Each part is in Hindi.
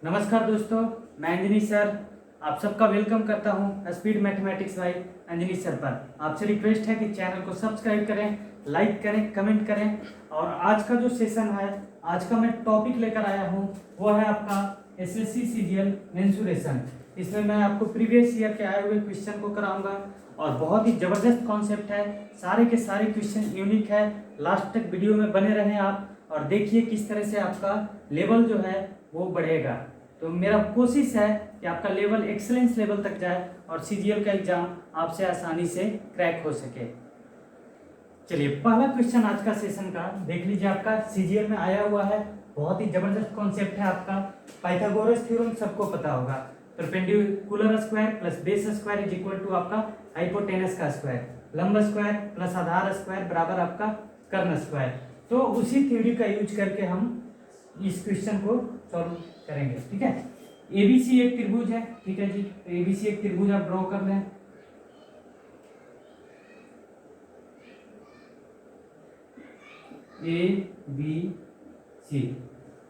नमस्कार दोस्तों, मैं अंजनी सर आप सबका वेलकम करता हूं speed mathematics bye Anjani sir पर। आपसे रिक्वेस्ट है कि चैनल को सब्सक्राइब करें, लाइक करें, कमेंट करें। और आज का जो सेशन है, आज का मैं टॉपिक लेकर आया हूं वो है आपका एसएससी सीजीएल मेंसुरेशन। इसमें मैं आपको प्रीवियस ईयर के आए हुए क्वेश्चन को कराऊंगा और बहुत ही ज़बरदस्त कॉन्सेप्ट है। सारे के सारे क्वेश्चन यूनिक है। लास्ट तक वीडियो में बने रहें आप और देखिए किस तरह से आपका लेवल जो है वो बढ़ेगा। तो मेरा कोशिश है कि आपका लेवल एक्सेलेंस लेवल तक जाए और सीजीएल का एग्जाम आपसे आसानी से क्रैक हो सके। चलिए, पहला क्वेश्चन आज का सेशन का देख लीजिए। आपका सीजीएल में आया हुआ है, बहुत ही जबरदस्त कॉन्सेप्ट है आपका। पाइथागोरस थ्योरम सबको पता होगा। Perpendicular square plus base square is equal to आपका हाइपोटेनस का स्क्वायर, लंब स्क्वायर प्लस आधार स्क्वायर बराबर आपका कर्ण स्क्वायर। तो उसी थ्योरी का यूज करके हम इस क्वेश्चन को सॉल्व करेंगे। ठीक है, एबीसी एक त्रिभुज है। ठीक है जी, तो एबीसी एक त्रिभुज आप ड्रॉ कर लें। ए बी सी,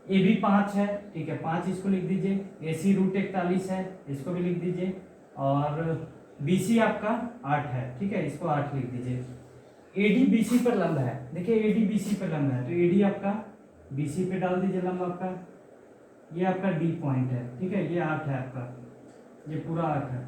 ए बी 5 है। ठीक है, 5 इसको लिख दीजिए। ए सी √41 है, इसको भी लिख दीजिए। और बी सी आपका 8 है। ठीक है, इसको 8 लिख दीजिए। एडी बीसी पर लंब है। देखिए, एडी बीसी पर लंब है तो एडी आपका बीसी पे डाल दीजिए लंब आपका। ये आपका डी पॉइंट है। ठीक है, ये 8 है आपका, ये पूरा 8 है।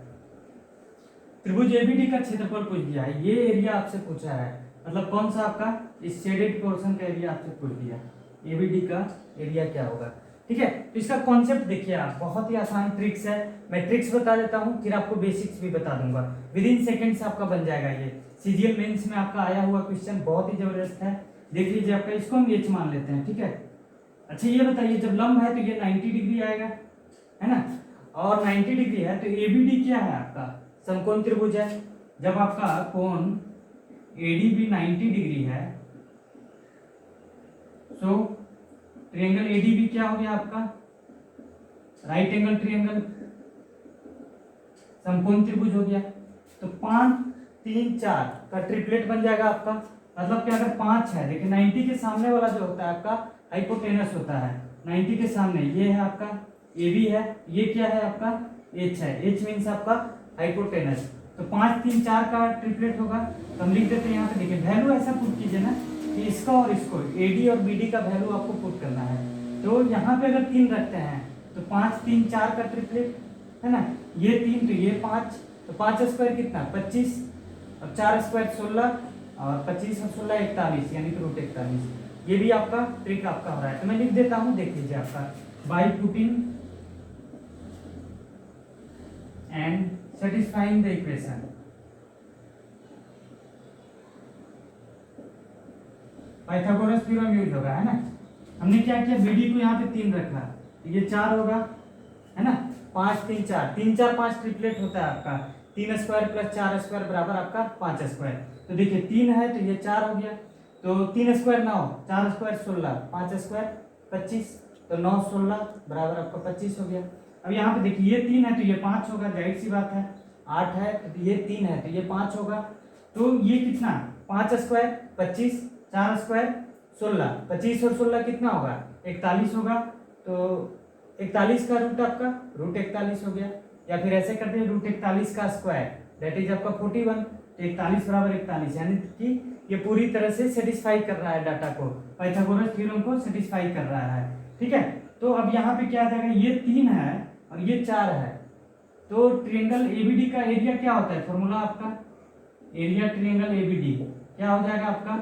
त्रिभुज एबीडी का क्षेत्रफल पूछ दिया है। ये एरिया आपसे पूछा है, मतलब कौन सा आपका इस शेडेड पोर्शन का एरिया आपसे पूछ दिया। एबीडी का एरिया क्या होगा। ठीक है, तो इसका कॉन्सेप्ट देखिए आप, बहुत ही आसान ट्रिक्स है। मैं ट्रिक्स बता देता हूँ, फिर आपको बेसिक्स भी बता दूंगा। विद इन सेकेंड्स आपका बन जाएगा। ये सीजीएल मेंस में आपका आया हुआ क्वेश्चन बहुत ही जबरदस्त है। देख लीजिए आपका, इसको हम एच मान लेते हैं। ठीक है, अच्छा ये बताइए, जब लंब है तो ये 90 डिग्री आएगा, है ना। और 90 डिग्री है तो एबीडी क्या है आपका, समकोण त्रिभुज है। जब आपका कोण एडीबी 90 डिग्री है तो ट्रायंगल एडीबी क्या हो गया आपका, राइट एंगल ट्रायंगल, समकोण त्रिभुज हो गया। तो 5 3 4 का ट्रिपलेट बन जाएगा आपका। मतलब कि अगर 5 है, देखिए 90 के सामने वाला जो होता है आपका हाइपोटेनस होता है। 90 के सामने ये है आपका ए बी है, ये क्या है आपका एच है। एच मीन्स आपका हाइपोटेनस। तो 5 3 4 का ट्रिपलेट होगा। तो हम लिख देते हैं यहाँ पे। देखिए, वैल्यू ऐसा पुट कीजिए ना कि इसका और इसको एडी और बीडी का वैल्यू आपको पुट करना है। तो यहाँ पे अगर 3 रखते हैं तो 5 3 4 का ट्रिपलेट है ना। ये 3 तो ये 5, तो 5 स्क्वायर कितना 25 और 4 स्क्वायर 16 और 25 और 16 41, यानी कि √41। ये भी आपका ट्रिक आपका हो रहा है। तो मैं लिख देता हूं, देख लीजिए आपका by putting and satisfying the equation. Pythagoras theorem use होगा, है ना। हमने क्या किया, बीडी को यहाँ पे 3 रखा, तो ये 4 होगा, है ना। 5 3 4 3 4 5 ट्रिपलेट होता है आपका। 3 स्क्वायर प्लस 4 स्क्वायर बराबर आपका 5 स्क्वायर। तो देखिए 3 है तो ये 4 हो गया। तो 3 स्क्वायर 9, 4 स्क्वायर 16, 5 स्क्वायर 25, तो 9 16 बराबर आपका 25 हो गया। अब यहाँ पे देखिए, ये 3 है तो ये 5 होगा, जाहिर सी बात है। 8 है तो ये 3 है तो ये 5 होगा। तो ये कितना, 5 स्क्वायर 25, 4 स्क्वायर 16, 25 और 16 कितना होगा 41 होगा। तो 41 का रूट आपका √41 हो गया। या फिर ऐसे करते हैं, √41 का स्क्वायर दैट इज आपका 41। तो 41 बराबर 41, यानी कि ये पूरी तरह से सेटिस्फाई कर रहा है डाटा को, पाइथागोरस थ्योरम को सेटिस्फाई कर रहा है। ठीक है, तो अब यहाँ पे क्या आ जाएगा, ये 3 है और ये 4 है। तो ट्रायंगल एबीडी का एरिया क्या होता है, फॉर्मूला आपका एरिया ट्रायंगल एबीडी क्या हो जाएगा आपका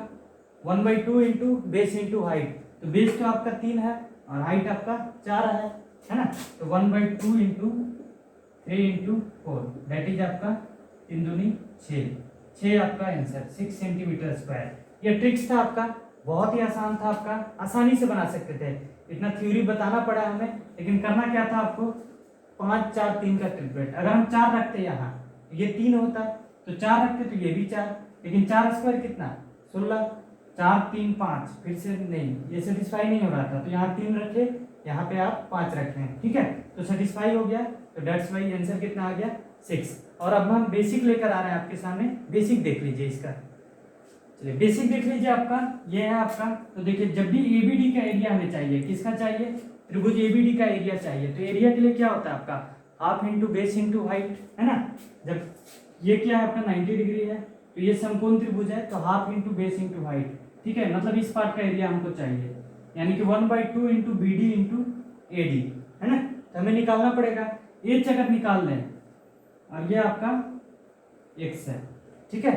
1/2 इंटू बेस इंटू हाइट। तो बेस तो आपका 3 है और हाइट आपका 4 है ना। तो 1/2 इंटू 3 इंटू 4 दैट इज आपका 3 दूनी 6 आपका आंसर 6 सेंटीमीटर स्क्वायर। ये ट्रिक्स था आपका, बहुत ही आसान था आपका, आसानी से बना सकते थे। इतना थ्योरी बताना पड़ा हमें, लेकिन करना क्या था आपको, 5 4 3 का ट्रिपलेट। अगर हम 4 रखते यहाँ तो ये 3 होता, तो 4 रखते तो ये भी 4, लेकिन 4 स्क्वायर कितना 16, 4 3 5, फिर से नहीं, ये सेटिस्फाई नहीं हो रहा था। तो यहाँ 3 रखे, यहाँ पे आप 5 रखे हैं। ठीक है, तो सेटिस्फाई हो गया। तो दैट्स वाई आंसर कितना आ गया 6। और अब हम बेसिक लेकर आ रहे हैं आपके सामने। बेसिक देख लीजिए इसका। चलिए बेसिक देख लीजिए आपका, ये है आपका। तो देखिए, जब भी एबीडी का एरिया हमें चाहिए, किसका चाहिए, त्रिभुज एबीडी का एरिया चाहिए। तो एरिया के लिए क्या होता है आपका half into base into height, है ना। जब ये क्या है आपका 90 डिग्री है तो ये समकोण त्रिभुज है, तो half into base into height, ठीक है। मतलब इस पार्ट का एरिया हमको चाहिए, यानी कि 1/2 into B D into A D, है ना। तो हमें निकालना पड़ेगा एच अगर निकाल लें, और ये आपका x है, ठीक है।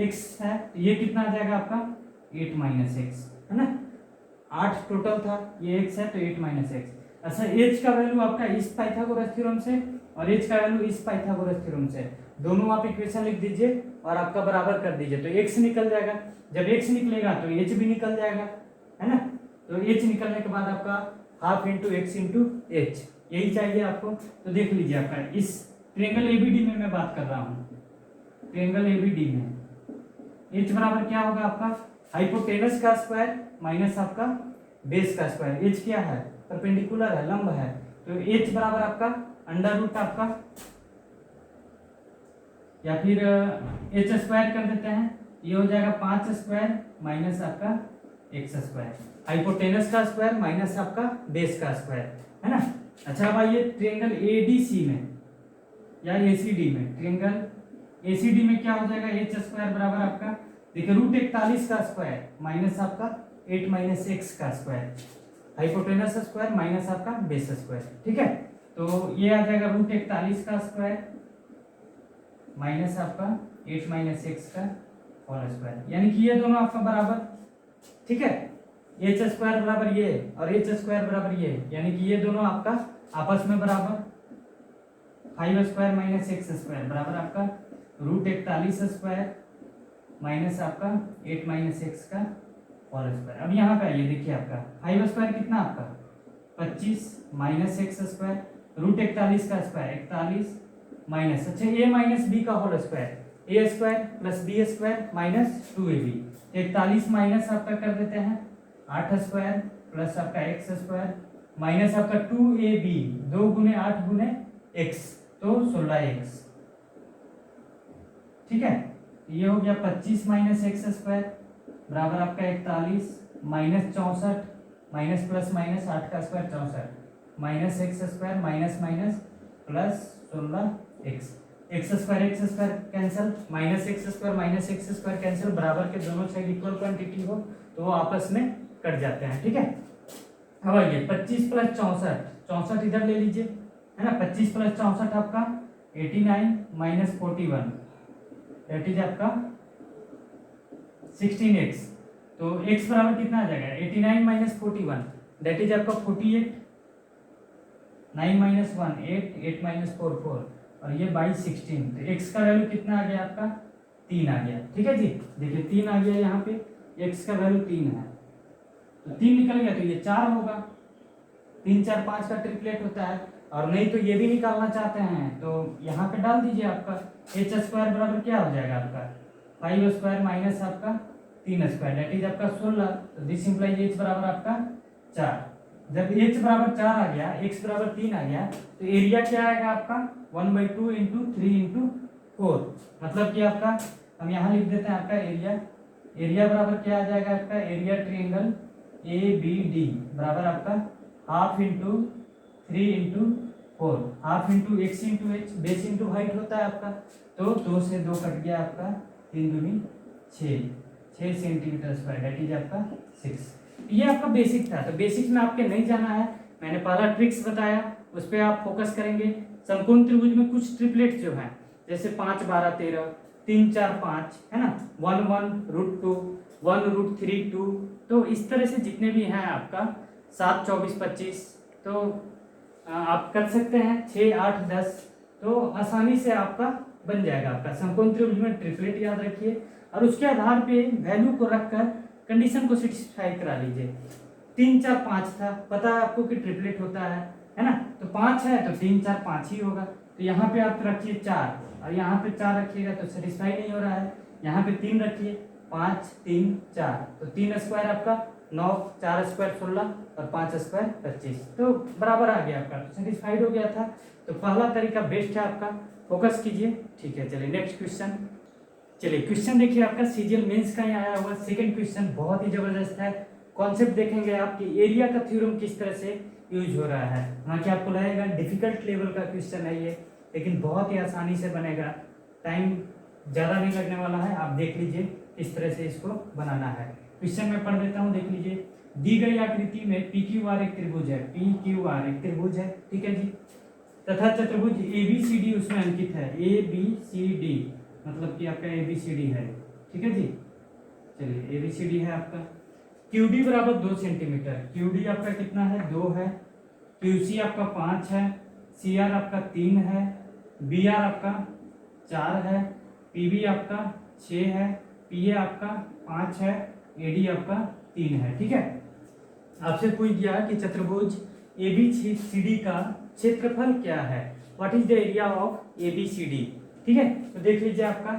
x है तो ये कितना आ जाएगा आपका 8 माइनस एक्स, है ना। 8 टोटल था, ये x है तो 8 माइनस एक्स। अच्छा h का वैल्यू आपका इस पाइथागोरस थ्योरम से और h का वैल्यू इस पाइथागोरस थ्योरम से, दोनों आप इक्वेशन लिख दीजिए और आपका बराबर कर दीजिए, तो x निकल जाएगा। जब x निकलेगा तो h भी निकल जाएगा, है ना। तो h निकलने के बाद आपका half into x into H, यही चाहिए आपको। तो देख लीजिए आपका इस ट्रायंगल एबीडी में मैं बात कर रहा हूँ, ट्रायंगल एबीडी में h बराबर क्या होगा आपका हाइपोटेनस का स्क्वायर माइनस आपका बेस का स्क्वायर। h क्या है परपेंडिकुलर है, लंब है, तो h बराबर आपका अंडर रूट आपका, या फिर h स्क्वायर कर देते हैं, ये हो जाएगा 5 स्क्वायर माइनस आपका एक्स स्क्वायर, हाइपोटेनस का स्क्वायर माइनस आपका बेस का स्क्वायर, है ना। अच्छा अब आइए ट्रायंगल एडीसी में या एसीडी में, ट्रायंगल एसीडी में क्या हो जाएगा एच स्क्वायर बराबर आपका देखिए √41 का स्क्वायर माइनस आपका 8 माइनस एक्स का स्क्वायर, हाइपोटेनस स्क्वायर माइनस आपका बेस स्क्वायर, ठीक है। तो ये आ जाएगा √41 का स्क्वायर माइनस आपका 8 माइनस एक्स का होल स्क्वायर, यानी कि ये दोनों आपका बराबर, ठीक है। एच स्क्वायर बराबर ये और एच स्क्वायर बराबर ये, यानी कि ये दोनों आपका आपस में बराबर 5 स्क्वायर माइनस एक्स स्क्वायर बराबर आपका √41 स्क्वायर माइनस आपका 8 माइनस एक्स का होल स्क्वायर। अब यहाँ पे आइए देखिए आपका 5 स्क्वायर कितना आपका 25 माइनस एक्स स्क्वायर, √41 का स्क्वायर 41 माइनस, अच्छा ए माइनस बी का whole square, a square plus b square minus 2ab, 41 minus आपका कर देते हैं 8 स्क्वायर प्लस आपका एक्स स्क्वायर माइनस आपका 2ab, 2 गुने 8 गुने x, तो 16x, ठीक है। ये हो गया 25 माइनस एक्स स्क्वायर बराबर आपका 41 माइनस 64 माइनस प्लस माइनस 8 का square 64 minus x square minus minus plus 16x, x square cancel, minus x square cancel, बराबर के दोनों साइड इक्वल क्वांटिटी हो तो वो आपस में कट जाते हैं, ठीक है। अब आइए 25 प्लस 64 इधर ले लीजिए, है ना। 25 प्लस 64 आपका 89 माइनस 41 दैट इज आपका 16x, तो x बराबर कितना आ जाएगा 89 माइनस 41 दैट इज आपका 48, 9 माइनस 1 8, 8 माइनस 4 4, और ये बाई 16, तो x का वैल्यू कितना आ गया आपका 3 आ गया, ठीक है जी। देखिए 3 आ गया यहाँ पे, x का वैल्यू 3 है, तो 3 निकल गया तो ये 4 होगा, 3 4 5 का ट्रिपलेट होता है। और नहीं तो ये भी निकालना चाहते हैं तो यहाँ पे डाल दीजिए आपका एच स्क्वायर बराबर क्या हो जाएगा आपका 5 स्क्वायर माइनस आपका 3 स्क्वायर दैट इज आपका 16, तो दिस इंप्लाइज एच बराबर आपका 4। जब एच बराबर 4 आ गया, एक्स बराबर 3 आ गया, तो एरिया क्या आएगा आपका 1/2 इंटू 3 इंटू 4, मतलब कि आपका हम यहाँ लिख देते हैं आपका एरिया बराबर क्या आ जाएगा आपका area triangle A B D बराबर आपका half into 3 into 4, half into x into h, base into height होता है आपका, तो 2 से 2 कट गया आपका 3 दूनी 6 सेंटीमीटर स्क्वायर दैट इज आपका 6। ये आपका बेसिक था, तो बेसिक में आपके नहीं जाना है, मैंने पहला ट्रिक्स बताया उस पर आप फोकस करेंगे। समकोण त्रिभुज में कुछ ट्रिपलेट जो है जैसे 5 12 13, 3 4 5, है ना, 1 1 √2, 1 √3 2, तो इस तरह से जितने भी हैं आपका 7 24 25, तो आप कर सकते हैं 6 8 10, तो आसानी से आपका बन जाएगा आपका समकोण त्रिभुज में ट्रिपलेट याद रखिए, और उसके आधार पे वैल्यू को रखकर कंडीशन को सेटिस्फाई करा लीजिए। 3 4 5 था, पता है आपको कि ट्रिपलेट होता है ना, तो 5 है तो 3 4 5 ही होगा, तो यहाँ पे आप रखिए 4 और यहाँ पे 4 रखिएगा तो सेटिस्फाई नहीं हो रहा है, यहाँ पे 3 रखिए 5 3 4, तो 3 स्क्वायर आपका 9, 4 स्क्वायर 16 और 5 स्क्वायर 25, तो बराबर आ गया आपका, सेटिस्फाइड हो गया था। तो पहला तरीका बेस्ट है आपका, फोकस कीजिए, ठीक है। चलिए नेक्स्ट क्वेश्चन, चलिए क्वेश्चन देखिए आपका सीजीएल मेंस का ही आया हुआ सेकंड क्वेश्चन, बहुत ही जबरदस्त है। कॉन्सेप्ट देखेंगे आप कि एरिया का थ्योरम किस तरह से यूज हो रहा है। हालांकि आपको लगेगा डिफिकल्ट लेवल का क्वेश्चन है ये, लेकिन बहुत ही आसानी से बनेगा, टाइम ज़्यादा नहीं लगने वाला है। आप देख लीजिए किस तरह से इसको बनाना है। क्वेश्चन में पढ़ देता हूँ, देख लीजिए। दी गई आकृति में पी क्यू आर एक त्रिभुज है, पी क्यू आर एक त्रिभुज है, ठीक है जी, तथा चतुर्भुज ए बी सी डी उसमें अंकित है, ए बी सी डी मतलब कि आपका ए बी सी डी है, ठीक है जी। चलिए ए बी सी डी है आपका। क्यू डी बराबर 2 सेंटीमीटर, क्यू डी आपका कितना है 2 है, क्यू सी आपका 5 है, सी आर आपका 3 है, बी आर आपका 4 है, पी बी आपका 6 है, पी ए आपका 5 है, ए डी आपका 3 है, ठीक है। आपसे पूछ गया कि चतुर्भुज ए बी सी डी का क्षेत्रफल क्या है, what is the area of A B C D, ठीक है। तो देख लीजिए आपका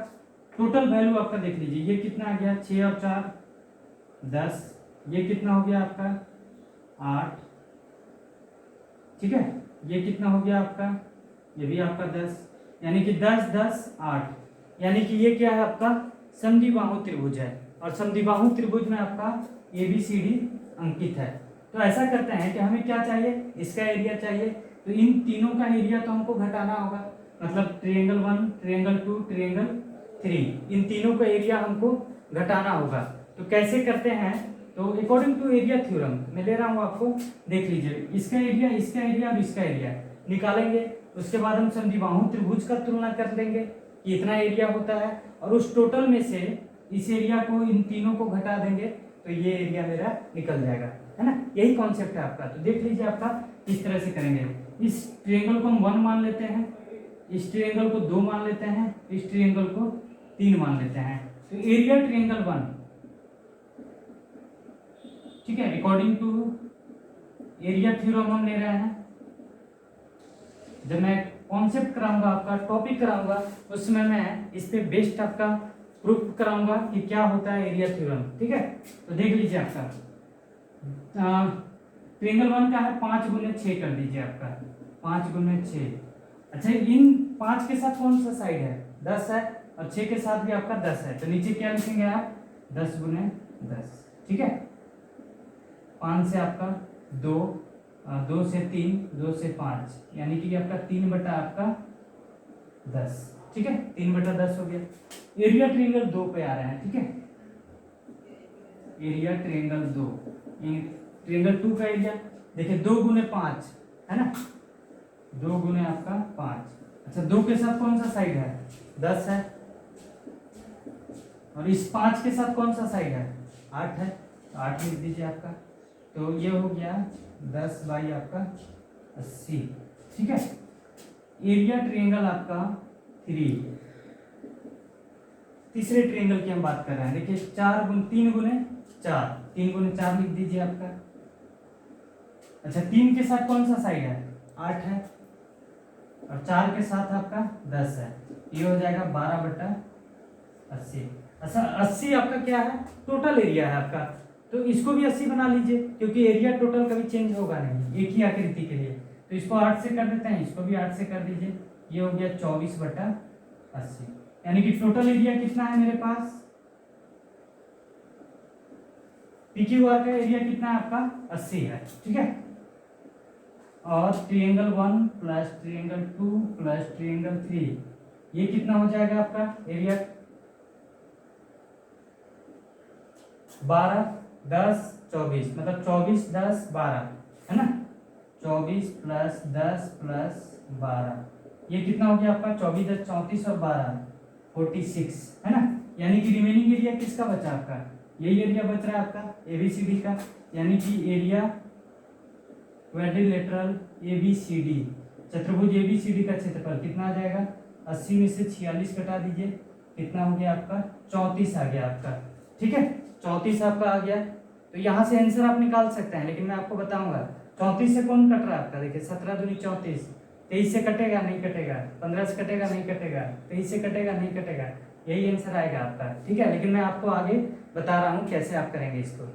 टोटल वैल्यू आपका देख लीजिए, ये कितना आ गया 6 और 4 10, ये कितना हो गया आपका 8, ठीक है। ये कितना हो गया आपका, ये भी आपका 10, यानी कि 10 10 8, यानी कि ये क्या है आपका समद्विबाहु त्रिभुज है, और समद्विबाहु त्रिभुज में आपका ए बी सी डी अंकित है। तो ऐसा करते हैं कि हमें क्या चाहिए, इसका एरिया चाहिए, तो इन तीनों का एरिया तो हमको घटाना होगा, मतलब ट्रायंगल 1 ट्रायंगल 2 ट्रायंगल 3, इन तीनों का एरिया हमको घटाना होगा। तो कैसे करते हैं, तो अकॉर्डिंग टू एरिया थ्योरम मैं दे रहा हूँ आपको, देख लीजिए इसका एरिया और इसका एरिया निकालेंगे, उसके बाद हम समद्विबाहु त्रिभुज का तुलना कर लेंगे कि इतना एरिया होता है, और उस टोटल में से इस एरिया को इन तीनों को घटा देंगे तो ये एरिया मेरा निकल जाएगा, है ना। यही कॉन्सेप्ट है आपका। तो देख लीजिए आपका किस तरह से करेंगे, इस ट्रायंगल को हम 1 मान लेते हैं, इस ट्रायंगल को 2 मान लेते हैं, इस ट्रायंगल को 3 मान लेते हैं। तो एरिया ट्रायंगल 1, ठीक है, अकॉर्डिंग टू एरिया थ्योरम हम ले रहे हैं। जब मैं कॉन्सेप्ट कराऊंगा आपका, टॉपिक कराऊंगा, उसमें मैं इस पे बेस्ड आपका प्रूफ कराऊंगा कि क्या होता है एरिया थ्योरम, ठीक है। तो देख लीजिए आपका ट्रायंगल 1 का है 5 गुने 6 कर दीजिए आपका, 5 गुने 6। अच्छा, इन 5 के साथ कौन सा साइड है 10 है, और 6 के साथ भी आपका 10 है, तो नीचे क्या लिखेंगे आप 10 गुने 10, ठीक है। 5 से आपका 2, 2 से 3, 2 से 5, यानी कि आपका 3 बटा आपका 10, ठीक है, 3 बटा 10 हो गया। एरिया ट्रायंगल 2 पे आ रहे हैं, ठीक है, एरिया ट्रायंगल 2, ट्रायंगल 2 का एरिया देखिए 2 गुने 5 है ना, 2 गुने आपका 5। अच्छा, 2 के साथ कौन सा साइड है 10 है, और इस 5 के साथ कौन सा साइड है 8 है, तो 8 लिख दीजिए आपका। तो ये हो गया 10 बाई आपका 80, ठीक है। एरिया ट्रायंगल आपका 3, तीसरे ट्रायंगल की हम बात कर रहे हैं। देखिए 3 गुने 4, 3 गुने 4 लिख दीजिए आपका। अच्छा, 3 के साथ कौन सा साइड है 8 है, और 4 के साथ आपका 10 है, ये हो जाएगा 12 बटा 80। अच्छा, 80 आपका क्या है टोटल एरिया है आपका, तो इसको भी 80 बना लीजिए, क्योंकि एरिया टोटल कभी चेंज होगा नहीं एक ही आकृति के लिए। तो इसको 8 से कर देते हैं, इसको भी 8 से कर दीजिए, ये हो गया 24 बटा 80, यानी कि टोटल एरिया कितना है मेरे पास, PQR का एरिया कितना है आपका 80 है, ठीक है। और triangle 1 plus triangle 2 plus triangle 3, ये कितना हो जाएगा आपका एरिया 12 10 24, मतलब 24 10 12 है ना, 24 प्लस 10 प्लस 12, ये कितना हो गया आपका 24 10 34 और 12 46 है ना। यानी कि रिमेनिंग एरिया किसका बचा आपका, यही एरिया बच रहा है आपका ABCD का, यानी कि एरिया क्वाड्रिलेटरल ABCD, चतुर्भुज ABCD का क्षेत्रफल कितना आ जाएगा 80 में से 46 कटा दीजिए, कितना हो गया आपका 34 आ गया आपका, ठीक है, 34 आपका आ गया। तो यहाँ से आंसर आप निकाल सकते हैं, लेकिन मैं आपको बताऊंगा 34 से कौन कट रहा है आपका, देखिए 17 दूनी 34, 23 से कटेगा नहीं कटेगा, 15 से कटेगा नहीं कटेगा, 23 से कटेगा नहीं कटेगा, यही आंसर आएगा आपका, ठीक है। लेकिन मैं आपको आगे बता रहा हूँ कैसे आप करेंगे इसको।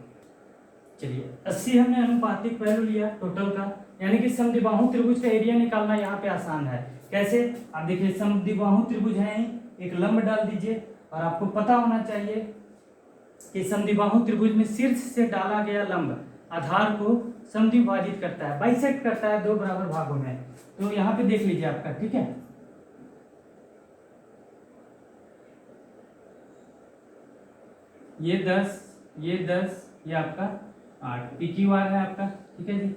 चलिए 80 हमने अनुपातिक वैल्यू लिया टोटल का, यानी कि समद्विबाहु त्रिभुज का एरिया निकालना यहाँ पे आसान है। कैसे, आप देखिए समद्विबाहु त्रिभुज है, एक लंब डाल दीजिए, और आपको पता होना चाहिए कि समद्विबाहु त्रिभुज में शीर्ष से डाला गया लंब आधार को समद्विभाजित करता है, बाइसेक्ट करता है दो बराबर भागों में। तो यहाँ पे देख लीजिए आपका, ठीक है, ये 10, ये 10, ये आपका 8 PQR है आपका, ठीक है जी।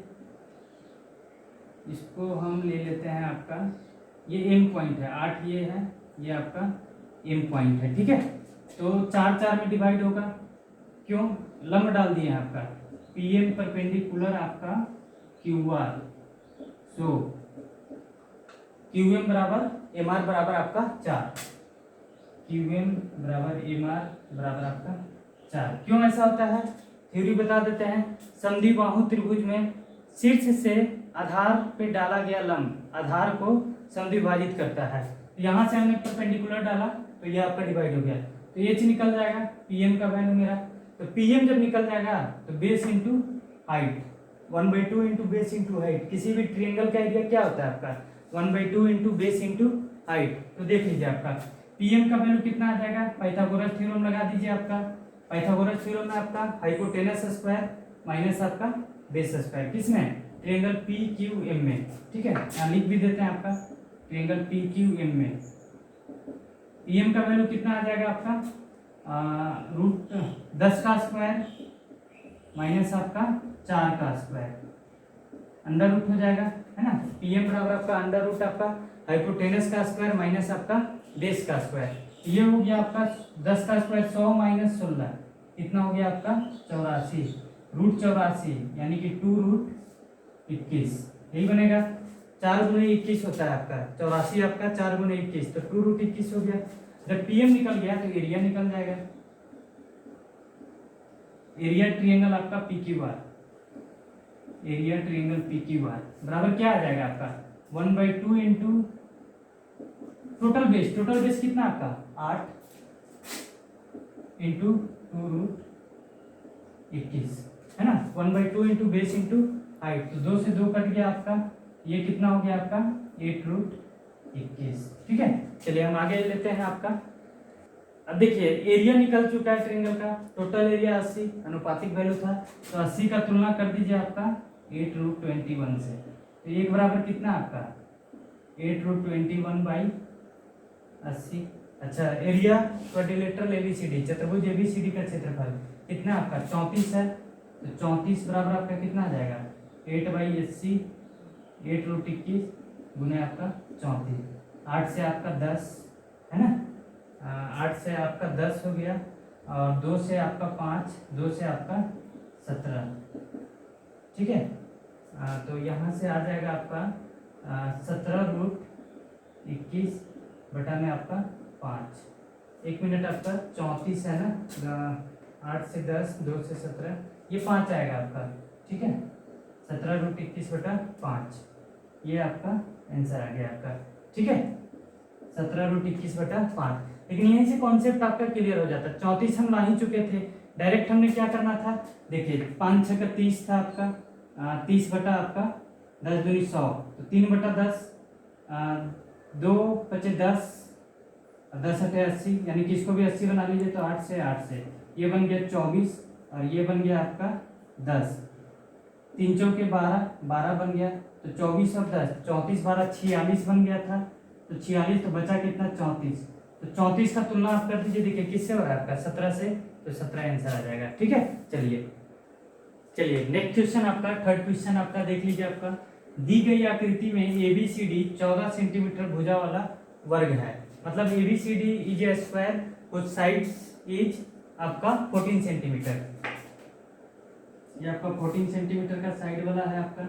इसको हम ले लेते हैं आपका, ये M पॉइंट है, 8 ये है, ये आपका M पॉइंट है, ठीक है। तो 4 4 में डिवाइड होगा, क्यों, लंब डाल दिए हैं आपका, PM परपेंडिकुलर आपका QR, सो QM बराबर MR बराबर आपका 4, QM बराबर MR बराबर आपका 4। क्यों ऐसा होता है, थ्योरी बता देते हैं। समद्विबाहु त्रिभुज में शीर्ष से आधार पे डाला गया लंब आधार को समद्विभाजित करता है। यहाँ से हमने परपेंडिकुलर डाला तो ये आपका डिवाइड हो गया, तो ये निकल जाएगा PM का वैल्यू मेरा। तो PM जब निकल जाएगा तो base into height, 1/2 into base into height. किसी भी ट्रायंगल का एरिया क्या होता है आपका, 1/2 इंटू बेस इंटू हाइट। तो देख लीजिए आपका PM का वैल्यू कितना आ जाएगा, पाइथागोरस थ्योरम लगा दीजिए आपका। पाइथागोरस थ्योरम में आपका हाइपोटेनस स्क्वायर माइनस आपका बेस स्क्वायर, किसमें, ट्रायंगल PQM में, ठीक है। यहाँ लिख भी देते हैं आपका, ट्रायंगल PQM में PM का वैल्यू कितना आ जाएगा आपका, √10 का स्क्वायर माइनस आपका 4 का स्क्वायर, अंडर रूट हो जाएगा, है ना। PM बराबर आपका अंडर रूट आपका हाइपोटेनस का स्क्वायर माइनस आपका बेस का स्क्वायर। ये हो गया आपका 10 का स्क्वायर 100 माइनस 16, कितना हो गया आपका 84, √84 यानी कि 2√21, यही बनेगा। 4 गुणे 21 होता है आपका 84, आपका 4 गुणे 21 तो 2√21 हो गया। जब PM निकल गया तो एरिया निकल जाएगा, एरिया ट्रायंगल आपका PQR, एरिया ट्रायंगल PQR बराबर क्या आ जाएगा आपका 1/2 इंटू टोटल बेस कितना आपका 8 इंटू 2√21, है ना। 1/2 इंटू बेस इंटू हाइट, तो 2 से 2 कट गया आपका, ये कितना हो गया आपका 8√21, ठीक है। चलिए हम आगे लेते हैं आपका। अब देखिए एरिया निकल चुका है ट्रायंगल का, टोटल एरिया 80, अनुपातिक वैल्यू था, तो 80 का तुलना कर दीजिए आपका 8√21 से, तो एक बराबर कितना आपका 8√21/80। अच्छा, एरिया क्वाड्रिलेटरल ABCD, चतुर्भुज ABCD का क्षेत्रफल कितना आपका 34 है, तो 34 बराबर आपका कितना आ जाएगा 8/80, 8√21 गुने आपका 34, 8 से आपका 10, है ना, 8 से आपका 10 हो गया, और 2 से आपका 5, 2 से आपका 17, ठीक है। तो यहाँ से आ जाएगा आपका 17√21 बटा में आपका 5, 1 मिनट आपका 34 है ना, 8 से 10, 2 से 17, ये 5 आएगा आपका, ठीक है। 17√21 बटा 5, ये आपका आंसर आ गया आपका, ठीक है, 17√21 बटा 5। लेकिन यहीं से कॉन्सेप्ट आपका क्लियर हो जाता है। 34 हम ला ही चुके थे, डायरेक्ट हमने क्या करना था, देखिए 5 6 का 30 था आपका, 30 बटा आपका 10 दूनी 100, तो 3 बटा 10, 2 बचे 10, 10 अठे 80, यानी कि इसको भी 80 बना लीजिए, तो 8 से ये बन गया 24, और ये बन गया आपका 10, 3 चौके 12, 12 बन गया, तो 24 और 10, 34 12 46 बन गया था, तो 46, तो बचा कितना 34, तो 34 का तुलना आप कर दीजिए, देखिए किससे हो रहा है आपका 17 से, तो 17 आंसर आ जाएगा, ठीक है। चलिए नेक्स्ट क्वेश्चन आपका, थर्ड क्वेश्चन आपका देख लीजिए आपका। दी गई आकृति में ABCD 14 सेंटीमीटर भुजा वाला वर्ग है, मतलब ABCD इज ए स्क्वायर कुछ साइड्स इज आपका 14 सेंटीमीटर, ये आपका 14 सेंटीमीटर का साइड वाला है आपका।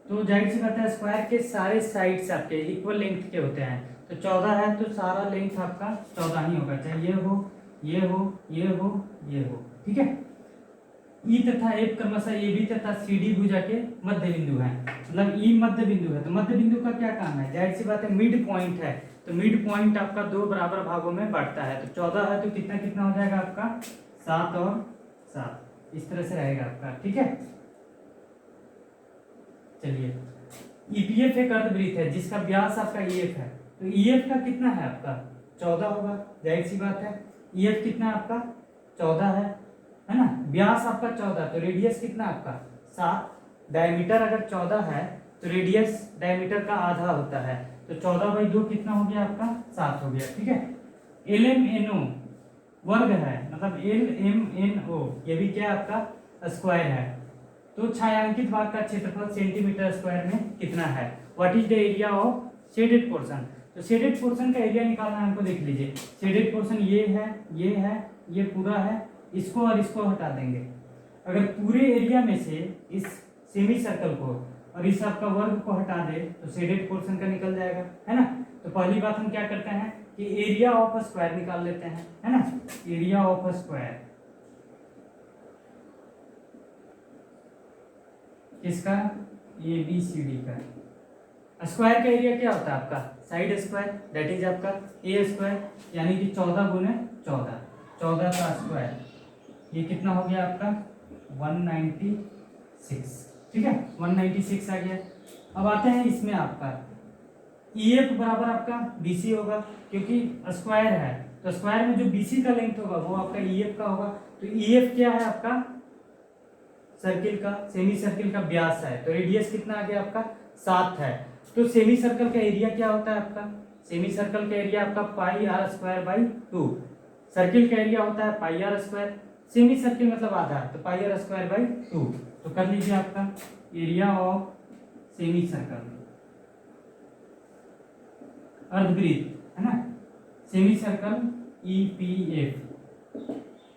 तो जाहिर सी बात है स्क्वायर के सारे साइड्स आपके इक्वल लेंथ के होते हैं, तो 14 है तो सारा लेंथ आपका 14 ही होगा, चाहे ये हो, ये हो, ये हो, ये हो, ठीक है। ई तथा एफ क्रमशः AB तथा CD भुजा के मध्य बिंदु हैं, मतलब ई मध्य बिंदु है, तो मध्य बिंदु का क्या काम है, जाहिर सी बात है मिड पॉइंट है, तो मिड पॉइंट आपका 2 बराबर भागों में बांटता है, तो 14 है तो कितना कितना हो जाएगा आपका 7 और 7, इस तरह से रहेगा आपका, ठीक है। चलिए EPF एक अर्धवृत्त है जिसका व्यास आपका EF है, तो EF का कितना है आपका 14 होगा, जाहिर सी बात है EF कितना आपका 14 है, है ना। व्यास आपका 14, तो रेडियस कितना आपका 7, डायमीटर अगर 14 है तो रेडियस डायमीटर का आधा होता है, तो 14/2 कितना हो गया आपका 7 हो गया, ठीक है। LMNO वर्ग है, मतलब LMNO ये भी क्या है आपका स्क्वायर है। तो छायांकित भाग का क्षेत्रफल सेंटीमीटर स्क्वायर में कितना है। What is the area of shaded portion. तो शेडेड पोर्शन का एरिया निकालना है हमको, देख लीजिए शेडेड पोर्शन ये है, ये है, ये पूरा है, इसको और इसको हटा देंगे। अगर पूरे एरिया में से इस सेमी सर्कल को और इस आपका वर्ग को हटा दे तो शेडेड पोर्शन का निकल जाएगा, है ना। तो पहली बात हम क्या करते हैं कि एरिया ऑफ स्क्वायर निकाल लेते हैं, है ना। एरिया ऑफ स्क्वायर किसका, ABCD का। स्क्वायर का एरिया क्या होता है आपका साइड स्क्वायर, दैट इज आपका A स्क्वायर, यानी कि 14 गुने 14, 14 का स्क्वायर, ये कितना हो गया आपका 196, ठीक है 196 आ गया। अब आते हैं इसमें आपका EF बराबर आपका BC होगा, क्योंकि स्क्वायर है तो स्क्वायर में जो BC का लेंथ होगा वो आपका EF का होगा। तो EF क्या है आपका सर्किल का, सेमी सर्किल का व्यास है, तो रेडियस कितना आ गया आपका 7 है। तो सेमी सर्कल का एरिया क्या होता है आपका, सेमी सर्कल का एरिया आपका πr²/2, सर्किल का एरिया होता है πr², सेमी सर्किल मतलब आधा, तो πr²/2। तो कर लीजिए आपका एरिया ऑफ सेमी सर्कल अर्धवृत्त, है ना, सेमी सर्कल EPF,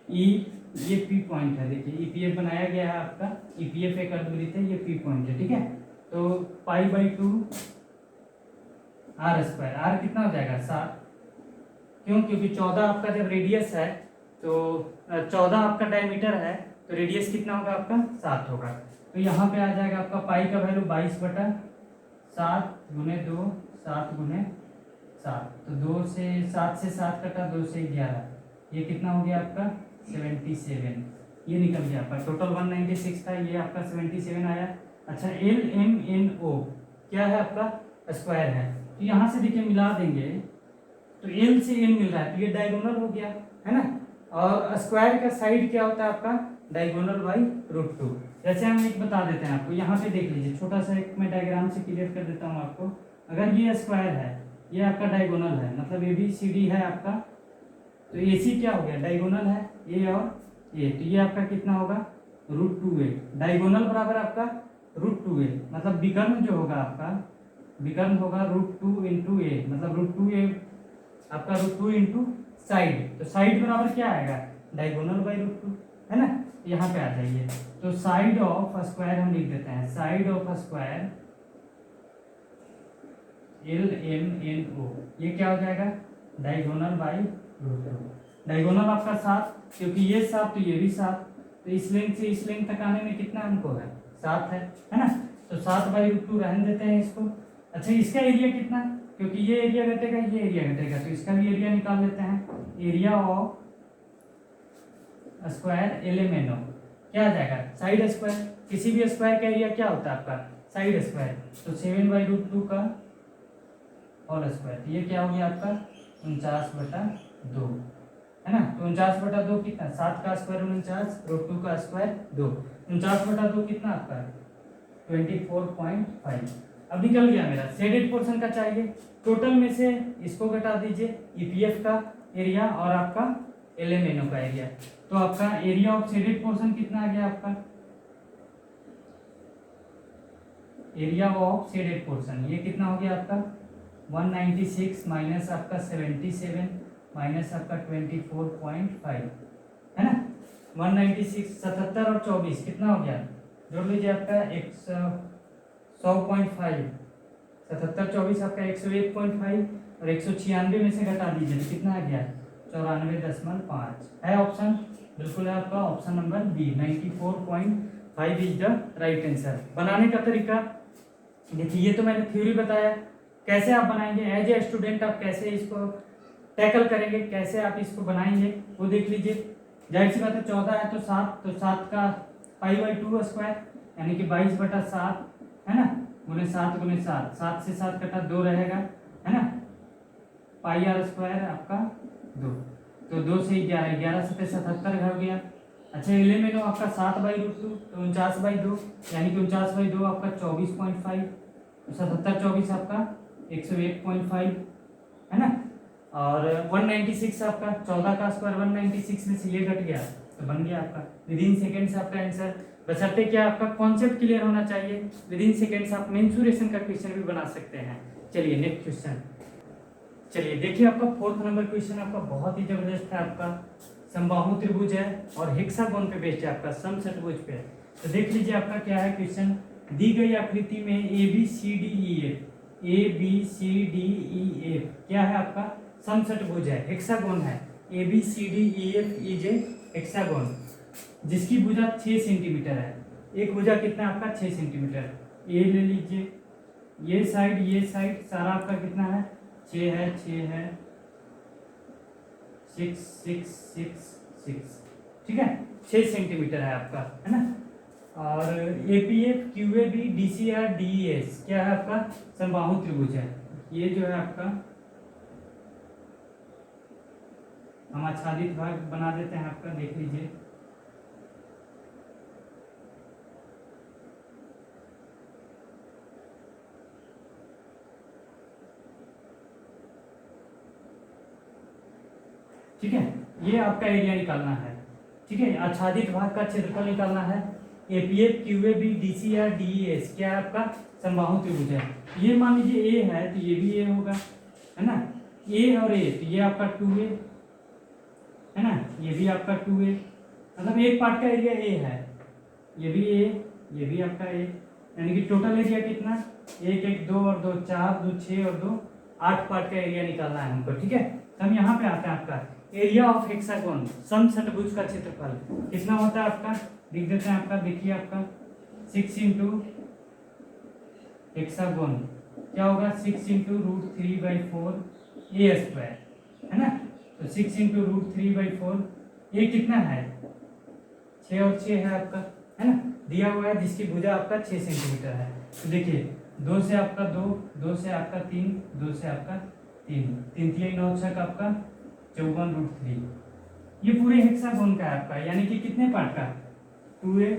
ये P पॉइंट है, देखिए EPF बनाया गया है आपका, EPF एक अर्धवृत्त है, ये P पॉइंट है, ठीक है। तो π/2 r², r कितना हो जाएगा 7, क्यों, क्योंकि 14 आपका जब रेडियस है तो 14 आपका डायमीटर है, तो रेडियस कितना होगा आपका 7 होगा। तो यहाँ पे आ जाएगा आपका पाई का वैल्यू 22/7 गुने 2, 7 गुने 7, तो 2 से 7 से 7 कटा, 2 से 11, ये कितना हो गया आपका 77, ये निकल गया आपका। टोटल 196 था, ये आपका 77 आया। अच्छा LMNO क्या है आपका स्क्वायर है, तो यहाँ से देखिए मिला देंगे तो L से N मिल रहा है, तो ये डायगोनल हो गया, है ना। और स्क्वायर का साइड क्या होता है आपका डायगोनल/√2। जैसे हम एक बता देते हैं आपको, यहाँ पे देख लीजिए छोटा सा एक मैं डायग्राम से क्लियर कर देता हूँ आपको। अगर ये स्क्वायर है, ये आपका डायगोनल है, मतलब ABCD है आपका, तो AC क्या हो गया डायगोनल है A और A, तो ये आपका कितना होगा √2a, डायगोनल बराबर आपका √2a, मतलब विकर्ण जो होगा आपका, विकर्ण होगा √2 × a, मतलब √2a आपका √2 × साइड, तो साइड बराबर क्या आएगा डायगोनल/√2, है ना। यहाँ पे आ जाइए, तो साइड ऑफ स्क्वायर हम लिख देते हैं, साइड ऑफ स्क्वायर LMNO, ये क्या हो जाएगा डायगोनल/√2। डायगोनल आपका 7, क्योंकि ये 7 तो ये भी 7, तो इस लेंथ से इस लेंथ तक आने में कितना हमको है 7 है ना। तो 7/√2 रहने देते हैं इसको। अच्छा इसका एरिया कितना, क्योंकि ये एरिया घटेगा ये एरिया घटेगा, तो इसका भी एरिया निकाल लेते हैं। एरिया ऑफ स्क्वायर LMNO क्या आ जाएगा साइड स्क्वायर, किसी भी स्क्वायर का एरिया क्या होता है आपका साइड स्क्वायर, तो 7/√2 का होल स्क्वायर, ये क्या हो गया आपका 49/2, है ना। तो 49/2 कितना, 7 का स्क्वायर 49, √2 का स्क्वायर 2, 49/2 कितना आपका 24.5। अब निकल गया मेरा शेडेड पोर्शन का चाहिए, टोटल में से इसको घटा दीजिए EPF का एरिया और आपका LMNO का एरिया, तो आपका एरिया ऑफ शेडेड पोर्शन कितना आ गया आपका, एरिया ऑफ शेडेड पोर्शन ये कितना हो गया आपका 196 माइनस आपका 77 माइनस आपका 24.5, है ना। 196 77 और 24 कितना हो गया, जोड़ लीजिए आपका 100.5, 77 24 आपका 101.5 और 196 में से घटा दीजिए तो कितना आ गया 94.5, है ऑप्शन, बिल्कुल है आपका option number B 94.5 is the right answer. बनाने का तरीका देखिए, ये तो मैंने थ्योरी बताया, कैसे आप बनाएंगे एज ए स्टूडेंट, आप कैसे इसको टैकल करेंगे, कैसे आप इसको बनाएंगे वो देख लीजिए। जाहिर सी बात है 14 है तो 7, तो 7 का π/2 स्क्वायर यानी कि 22/7, है ना, गुने 7 गुने 7, 7 से 7 कटा 2 रहेगा, है ना, πr² आपका 2, तो 2 से 11, 11 से 77 हो गया, अच्छा एलिमेंट आपका 7/√2 तो 49/2 यानी कि 49/2 आपका 24.5, 77 24 आपका 101.5 है ना। और 196 आपका 14 का स्क्वायर 196 में से ये घट गया तो बन गया आपका विद इन सेकेंड्स आपका आंसर। बशर्ते क्या आपका कॉन्सेप्ट क्लियर होना चाहिए। विद इन सेकेंड्स आप मेंसुरेशन का क्वेश्चन भी बना सकते हैं। चलिए नेक्स्ट क्वेश्चन। चलिए देखिए आपका 4th नंबर क्वेश्चन आपका बहुत ही जबरदस्त है। आपका समबाहु त्रिभुज है और हेक्सागोन पे बेस्ड है, आपका समषटभुज पे। तो देख लीजिए आपका क्या है क्वेश्चन। दी गई आकृति में ABCDEF क्या है आपका समषटभुज है, हेक्सागोन है। ABCDEF इज ए हेक्सागोन जिसकी भुजा 6 सेंटीमीटर है। एक भुजा कितना है आपका 6 सेंटीमीटर। ये ले लीजिए, ये साइड सारा आपका कितना है 6 है 6 6 6 6 ठीक है 6 सेंटीमीटर है आपका है ना। और APF QAB DCR DES क्या है आपका समबाहु त्रिभुज है। ये जो है आपका हम आच्छादित भाग बना देते हैं आपका, देख लीजिए। ठीक है ये आपका एरिया निकालना है। ठीक है आच्छादित भाग का क्षेत्रफल निकालना है। APF QAB DCR DES क्या है आपका समबाहु त्रिभुज है। ये मान लीजिए A है तो ये भी A होगा है ना। A और A तो ये आपका 2A है ना, ये भी आपका 2A मतलब एक पार्ट का एरिया A है, ये भी A ये भी आपका A यानी कि टोटल एरिया कितना 1 1 2 और 2 4 2 6 और 2 8 पार्ट का एरिया निकालना है हमको। ठीक है तो हम यहाँ पे आते हैं आपका एरिया ऑफ हेक्सागोन समषटभुज का क्षेत्रफल कितना होता है आपका लिख देते हैं आपका। देखिए आपका 6 इंटू हेक्सागोन क्या होगा 6 इंटू √3/4 A स्क्वायर है ना। तो 6 इंटू √3/4 ये कितना है 6 और 6 है आपका है ना, दिया हुआ है जिसकी भुजा आपका 6 सेंटीमीटर है। तो देखिए 2 से आपका 2 2 से आपका 3 2 से आपका 3 3 3 9 6 का आपका 54√3 ये पूरे हेक्सागोन का है आपका यानी कि कितने पार्ट का 2A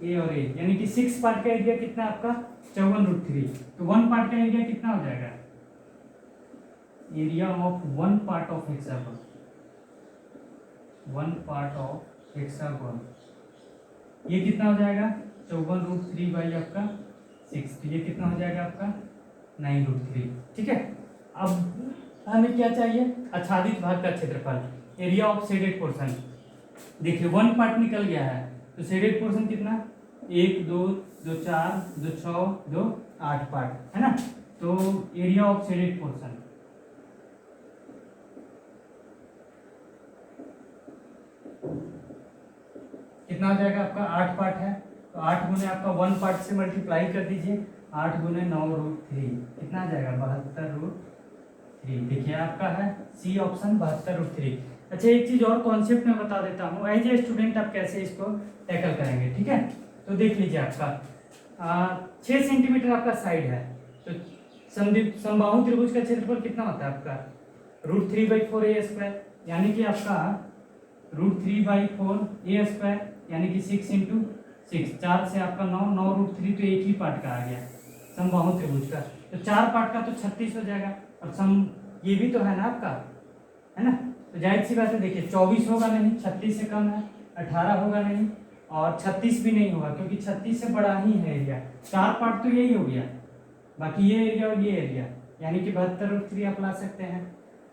A और A यानी कि 6 पार्ट का एरिया कितना आपका 54√3। तो 1 पार्ट का एरिया कितना हो जाएगा area of 1 part of hexagon 1 part of hexagon ये कितना हो जाएगा 54√3 बाई आपका 6 तो ये कितना हो जाएगा आपका 9√3। ठीक है अब हमें क्या चाहिए आच्छादित भाग का क्षेत्रफल एरिया ऑफ शेडेड पोर्शन। देखिए 1 पार्ट निकल गया है तो शेडेड पोर्शन कितना 1 2 2 4 2 6 2 8 पार्ट है ना। तो एरिया ऑफ शेडेड पोर्शन कितना हो जाएगा आपका 8 पार्ट है तो 8 गुने आपका 1 पार्ट से मल्टीप्लाई कर दीजिए 8 गुने 9√3 कितना आ जाएगा 72√3। देखिए आपका है सी ऑप्शन 72√3। अच्छा एक चीज और कॉन्सेप्ट में बता देता हूँ एज ए स्टूडेंट आप कैसे इसको टैकल करेंगे। ठीक है तो देख लीजिए आपका 6 सेंटीमीटर आपका साइड है तो समबाहु त्रिभुज का क्षेत्रफल कितना होता है आपका √3/4 A स्क्वायर यानी कि आपका √3/4 A स्क्वायर यानी कि 6 इंटू 6 4 से आपका 9 9√3 तो एक ही पार्ट का आ गया समबाहु त्रिभुज का। तो 4 पार्ट का तो 36 हो जाएगा और सम ये भी तो है ना आपका है ना। तो जाहिर सी बात है देखिए 24 होगा नहीं 36 से कम है 18 होगा नहीं और 36 भी नहीं होगा क्योंकि 36 से बड़ा ही है एरिया। 4 पार्ट तो यही हो गया बाकी ये एरिया और ये एरिया यानी कि 72√3 आप ला सकते हैं।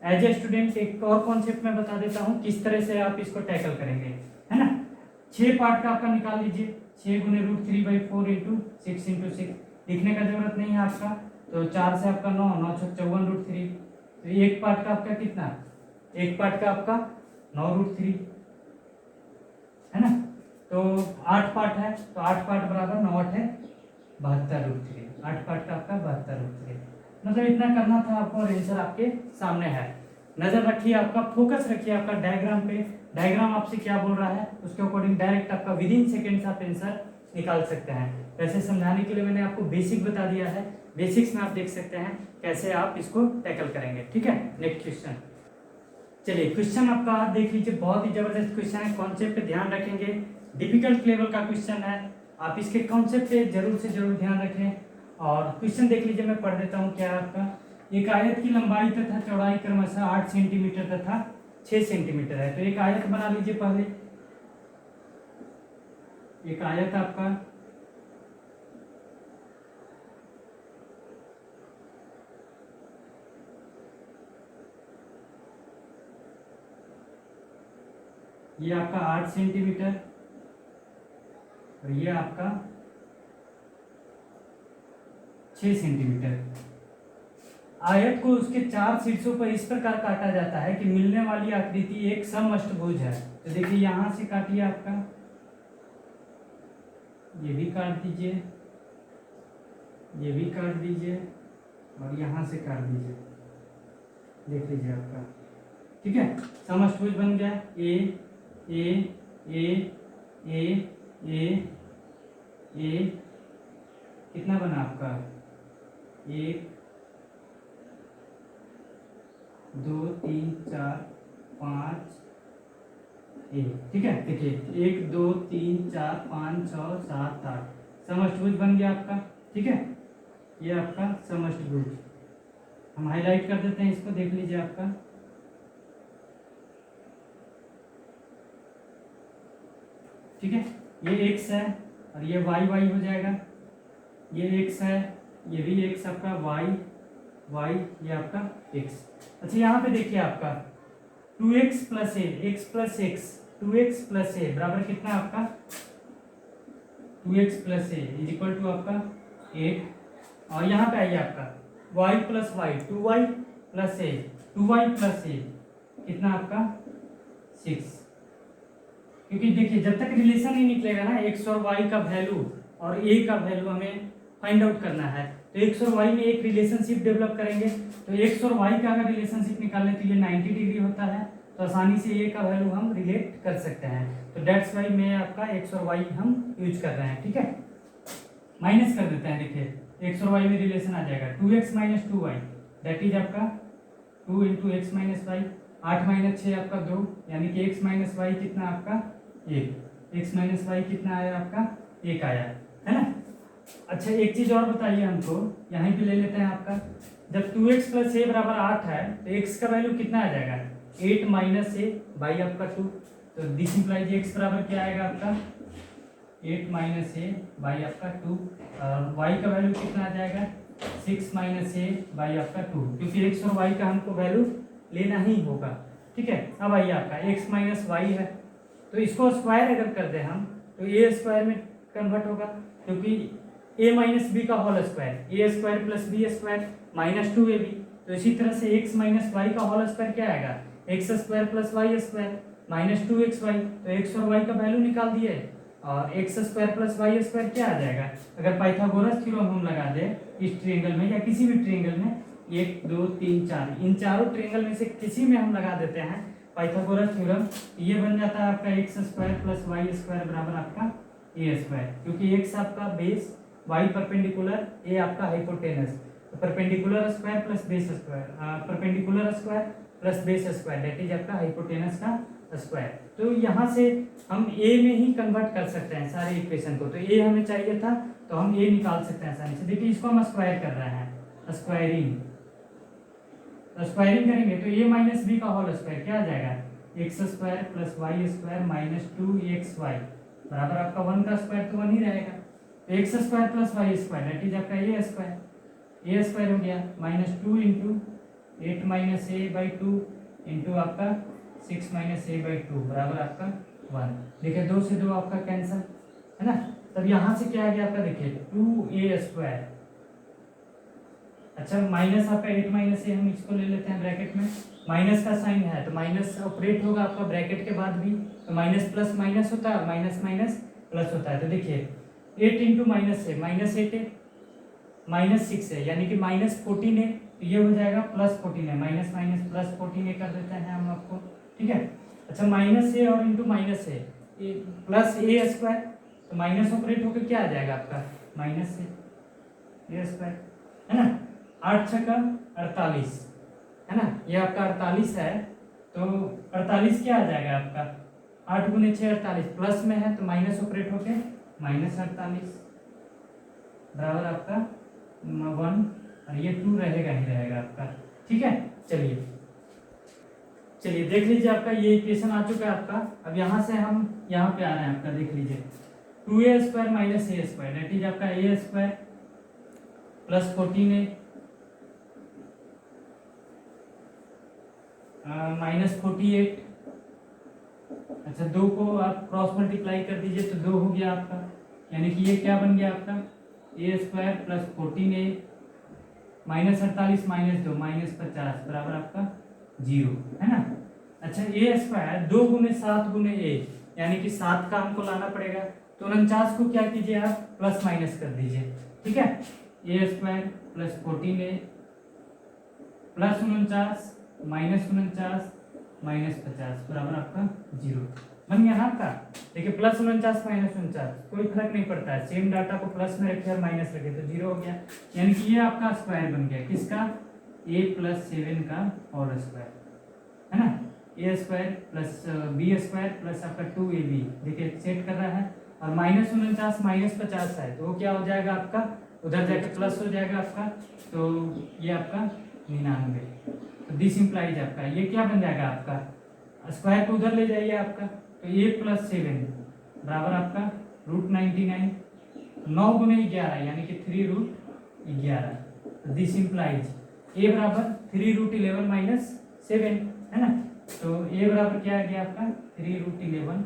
एज ए स्टूडेंट एक और कॉन्सेप्ट में बता देता हूँ किस तरह से आप इसको टैकल करेंगे है ना। 6 पार्ट का आपका निकाल लीजिए 6 गुने √3/4 इंटू 6 इंटू 6 लिखने का जरूरत नहीं है आपका। तो 4 से आपका 9 9 54√3 तो एक पार्ट का आपका कितना एक पार्ट का आपका 9√3 है ना। तो 8 पार्ट है तो 8 पार्ट बराबर 9 8 है 72√3 8 पार्ट का आपका 72√3 मतलब इतना करना था आपको और आंसर आपके सामने है। नजर रखिए आपका फोकस रखिए आपका डायग्राम पे। डायग्राम आपसे क्या बोल रहा है उसके अकॉर्डिंग डायरेक्ट आपका विद इन सेकेंड्स आप आंसर निकाल सकते हैं। वैसे समझाने के लिए मैंने आपको बेसिक बता दिया है, बेसिक्स में आप देख सकते हैं कैसे आप इसको टैकल करेंगे। ठीक है नेक्स्ट क्वेश्चन। चलिए क्वेश्चन आपका देख लीजिए, बहुत ही जबरदस्त क्वेश्चन है, कॉन्सेप्ट पे ध्यान रखेंगे, डिफिकल्ट लेवल का क्वेश्चन है, आप इसके कॉन्सेप्ट पे जरूर से जरूर ध्यान रखें। और क्वेश्चन देख लीजिए, मैं पढ़ देता हूँ क्या है आपका। एक आयत की लंबाई तथा चौड़ाई क्रमशः 8 सेंटीमीटर तथा 6 सेंटीमीटर है। तो एक आयत बना लीजिए पहले, एक आयत आपका ये आपका 8 सेंटीमीटर और ये आपका 6 सेंटीमीटर। आयत को उसके 4 शीर्षों पर इस प्रकार काटा जाता है कि मिलने वाली आकृति एक समअष्टभुज है। तो देखिए यहां से काटिए आपका, ये भी काट दीजिए, ये भी काट दीजिए और यहां से काट दीजिए, देख लीजिए आपका, ठीक है, समअष्टभुज बन गया। ए ए ए ए ए ए कितना बना आपका, 1 2 3 4 5 ठीक है। देखिए 1 2 3 4 5 6 7 8 समअष्टभुज बन गया आपका, ठीक है। ये आपका समअष्टभुज, हम हाईलाइट कर देते हैं इसको, देख लीजिए आपका, ठीक है। ये x है और ये y हो जाएगा, ये x है, ये भी x आपका, y ये आपका x। अच्छा यहाँ पे देखिए आपका 2x plus a, x plus x, 2x plus a बराबर कितना आपका, 2x plus a is equal to आपका 8। और यहाँ पे आइए आपका y plus y, 2y plus a, 2y plus a कितना आपका 6। क्योंकि देखिए जब तक रिलेशन नहीं निकलेगा ना x और y का वैल्यू और a का वैल्यू हमें फाइंड आउट करना है, तो x और y में एक रिलेशनशिप डेवलप करेंगे। तो x और y का अगर रिलेशनशिप निकालें तो ये 90 डिग्री होता है, तो आसानी से a का वैल्यू हम रिलेट कर सकते हैं। तो डेट्स वाई में आपका x और y हम यूज कर रहे हैं, ठीक है। माइनस कर देते हैं, देखिए x और y में रिलेशन आ जाएगा 2x minus 2y, that is आपका 2 into x minus y, 8 minus 6 आपका 2, यानी कि x माइनस वाई कितना आपका 1, x माइनस वाई कितना आया आपका 1 आया, है ना। अच्छा एक चीज और बताइए हमको, यहाँ पे ले लेते हैं आपका, जब 2x प्लस ए बराबर 8 है तो x का वैल्यू कितना आ जाएगा 8 माइनस ए बाई आपका 2। तो दिस इंप्लाइज x बराबर क्या आएगा आपका 8 माइनस ए बाई आपका 2, और y का वैल्यू कितना आ जाएगा 6 माइनस ए बाई आपका 2, क्योंकि x और y का हमको वैल्यू लेना ही होगा, ठीक है। अब आइए आपका x माइनस वाई है, तो इसको स्क्वायर अगर कर दें हम तो ए स्क्वायर में कन्वर्ट होगा, क्योंकि a माइनस बी का whole square, a square plus b square minus 2ab। तो इसी तरह से x माइनस वाई का होल स्क्वायर क्या आएगा x square plus y square minus 2xy। तो x और y का वैल्यू निकाल दिए, और x square plus y square क्या आ जाएगा, अगर पाइथागोरस थ्योरम हम लगा दें इस ट्रायंगल में या किसी भी ट्रायंगल में, 1 2 3 4 इन चारों ट्रायंगल में से किसी में हम लगा देते हैं पाइथागोरस थ्योरम, ये बन जाता है आपका x square plus y square बराबर आपका ए स्क्वायर, क्योंकि एक्स आपका बेस, वाई परपेंडिकुलर, ए आपका हाइपोटेनस। तो perpendicular square plus base square, perpendicular square plus base square, that is आपका हाइपोटेनस का स्क्वायर। तो यहाँ से हम ए में ही कन्वर्ट कर सकते हैं सारे इक्वेशन को, तो ए हमें चाहिए था तो हम ए निकाल सकते हैं आसानी से। देखिए इसको हम स्क्वायर कर रहे हैं, स्क्वायरिंग करेंगे तो ए माइनस बी का होल स्क्वायर क्या आ जाएगा x square plus y square minus 2xy बराबर आपका 1 का स्क्वायर तो 1 ही रहेगा, तो x square plus y square that is आपका ए स्क्वायर हो गया, minus 2 into 8 minus a by 2 into आपका 6 माइनस ए बाई 2 बराबर आपका 1। देखिए 2 से 2 आपका कैंसिल, है ना। तब यहाँ से क्या आ गया आपका, देखिए 2a स्क्वायर, अच्छा माइनस आपका 8 माइनस ए, हम इसको ले लेते हैं ब्रैकेट में, माइनस का साइन है तो माइनस ऑपरेट होगा आपका ब्रैकेट के बाद भी, तो माइनस प्लस माइनस होता है, माइनस माइनस प्लस होता है। तो देखिए 8 इंटू माइनस है, माइनस 8 है, माइनस 6 है, यानी कि माइनस 14 है, तो ये हो जाएगा प्लस 14 है, माइनस माइनस प्लस 14 कर देते हैं हम आपको, ठीक है। अच्छा माइनस ए और इंटू माइनस है प्लस ए स्क्वायर, तो माइनस ऑपरेट होकर क्या आ जाएगा आपका माइनस ए स्क्वायर, है ना। 8 छक्का 48, है ना, ये आपका 48 है। तो 48 क्या आ जाएगा आपका, 8 गुने 6 48, प्लस में है तो माइनस ऑपरेट होके -48 बराबर आपका 1, और ये 2 रहेगा ही रहेगा आपका। ठीक है, चलिए देख लीजिए आपका ये इक्वेशन आ चुका है आपका। अब यहाँ से हम यहाँ पे आ रहे हैं आपका, देख लीजिए 2a² minus a² that is आपका a² प्लस 14a माइनस 48। अच्छा, 2 को आप क्रॉस मल्टीप्लाई कर दीजिए तो 2 हो गया आपका, यानी कि ये क्या बन गया आपका a² plus 14a minus 48 minus 2 minus 50 बराबर आपका 0, है ना। अच्छा, a² 2 गुने 7 गुने a, यानी कि 7 का हमको लाना पड़ेगा, तो 49 को क्या कीजिए आप प्लस माइनस कर दीजिए। ठीक है, a² plus 14a plus 49 minus 49 minus 50 बराबर आपका 0 बन गया ना आपका। देखिए प्लस 49 माइनस 49 कोई फर्क नहीं पड़ता है, सेम डाटा को प्लस में रखे और माइनस रखे तो 0 हो गया, यानी कि ये आपका स्क्वायर बन गया किसका, a प्लस 7 का होल स्क्वायर, है ना। a² प्लस b² प्लस आपका 2ab, देखिए सेट कर रहा है, और माइनस 49 माइनस 50 है तो वो क्या हो जाएगा आपका, उधर जाके प्लस हो जाएगा आपका, तो ये आपका 99। तो दिस इंप्लाइज आपका ये क्या बन जाएगा आपका, स्क्वायर को उधर ले जाइए आपका, तो a प्लस 7 बराबर आपका √99, 9 गुने 11 यानी कि 3√11। दिस इंप्लाइज a बराबर 3√11 माइनस 7, है ना। तो a बराबर क्या आ गया आपका 3√11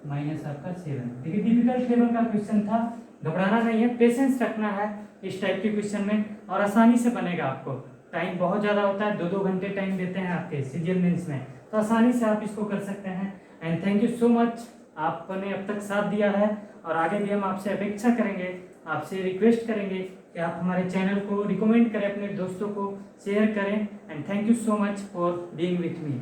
माइनस आपका 7। देखिए डिफिकल्ट लेवल का क्वेश्चन था, घबराना नहीं है, पेशेंस रखना है इस टाइप के क्वेश्चन में, और आसानी से बनेगा। आपको टाइम बहुत ज़्यादा होता है, 2-2 घंटे टाइम देते हैं आपके सीजीएल मेंस में, तो आसानी से आप इसको कर सकते हैं। And thank you so much, आपने अब तक साथ दिया है, और आगे भी हम आपसे अपेक्षा करेंगे, आपसे रिक्वेस्ट करेंगे कि आप हमारे चैनल को रिकमेंड करें, अपने दोस्तों को शेयर करें। And thank you so much for being with me.